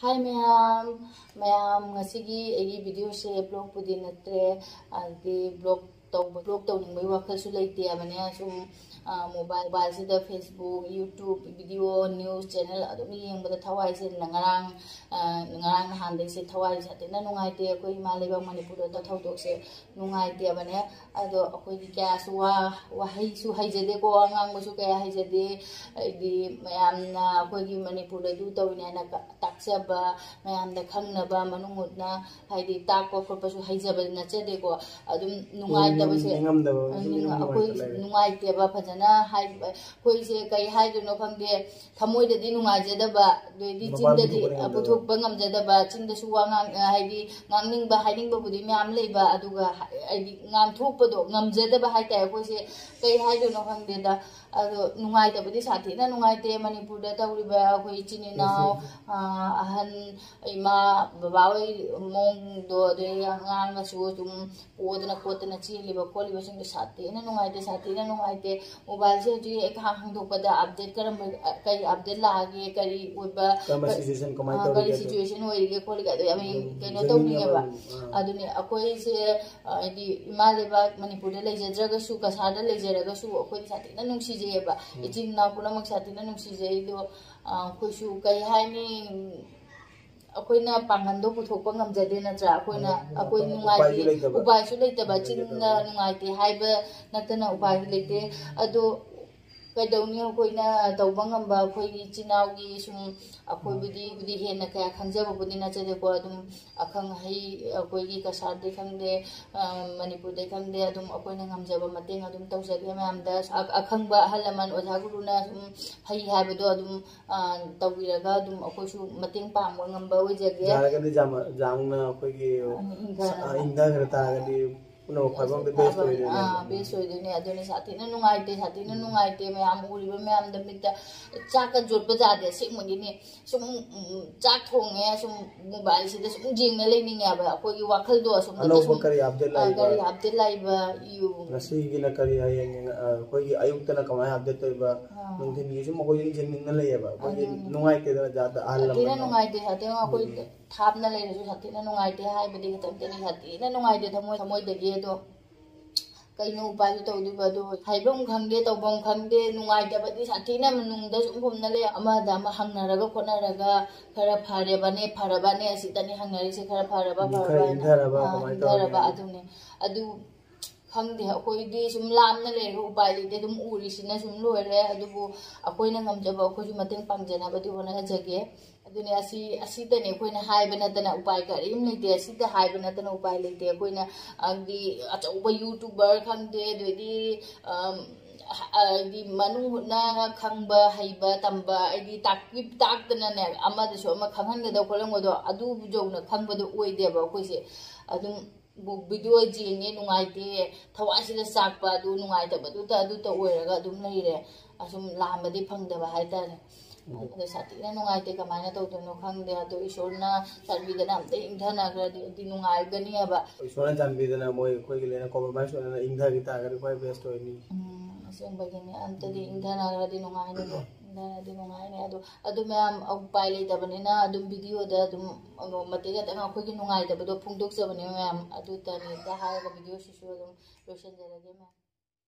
Hi ma'am, ma'am ngasigi egi video se blog pudi natre adi blog tawning mai wakal su leite amane sum mobile se da Facebook YouTube video news channel adum yengbada thawai se ngarang hande se thawai se na nungai te koi maleba manipur da thaudok se nungai te amane ado akoi di kya su wa hai su haijade ko angang mu su kaya haijade di ma'am na akoi gi manipur da du tawina na taksa mayamda khangnaba manungutna haidi takwa khotpa su haijaba nachade ko adum nungai tabase akoi nungai teba phajana hai koi se kai haiduno khangde thamoi dadi nungai jadaba doidi chindadi aputhokba ngamjadaba chinda su wangang haidi ngangningba hainingba budi myam leiba aduga haidi ngam thokpado ngamjadaba haitai koi se kai haiduno khangde da ado nungai tabadi sathina nungai te manipur da tawriba koi chinina ahan ima babawai mong do de ngang su tum podna kotna chiliba koliba sing sathina nungai te mobile se ji ek hang dokpada update karam kai update lage kari oiba situation kari situation oige koliga do ami keno tawninga aduni akoi se di imaleba manipur da lejadraga su kasada lejaraga su akoi sathina nungsi je ba ichin na punamak sathina nungsi je do khoi su kai haini akoina pangando puthokpa ngamjade natra akoi nungai upai su leitaba chinna nungai te haiba natana upai leite ado kaidawni akoina tawba ngamba akoi chinaugi sum akoi budi hena kaya khangjaba budi nachade ko adum akhang hai akoi gi kasarde khangde manipur de khangde adum akoina ngamjaba mateng adum tawjage mamda akhangba halaman oja guruna sum hai haibado adum tawiraga adum akoi su mateng pamwa ngamba ojage jaragadi jamna akoi gi inda garta gadi no khawang de best hoidene adone sathina nungai te mayam uriba mayam da mitta chaka jotpa jade singmagini sum chak thonge sum mobile sida sum jingna leininga ba akoi wakhal do sum ano kari update laiba yu nasi gina kari hayeng koi ayukta na kamai update toiba nungthin gi sum koi jingna leiba koi nungai te da jada alam sathina nungai te sathina akoi thapna leiru sathina nungai te hai bidi tamteni sathina nungai te thamoi dagi do kaino upai to duba do haibam khangde tawbam khangde nungai dabadi sathina manungda sumphomna le amada ma hangnaraga khonaraga khara pharabane asitani hangnari se khara pharaba adune adu khangde akoi di sum lamna le upai le dum uri sina sum loire adubu akoina ngamjaba akoi mateng pangjana badi hona jage adune asi tane koina haibana tana upai karim leite asi ta haibana tana upai leite koina adi achauba youtuber khangde doidi di manung na khangba haiba tamba adi taktana ne amada so ama khanghan da kolangodo adu bujona khangba do oide ba koise adum video jinge nungaite thawasida sakpa du nungaita badu ta adu ta oiraga adum leire asum lamadi phangdaba haitare ado sathina nungaite kamana tawdono khangde ado isorna chanbidana amte ingthana gradi di nungai gani aba isorna chanbidana moi koi gilena compromise ona ingtha gita gari koi best hoini asem bagini ante di ingthana gradi nungai ne do di nungai ne ado ma'am upai leitabani na adum video da adum matega tanga khoi gi nungai tabado phungdok jabani ma'am adu tani da ha ga video sisu adum lotion jarage ma'am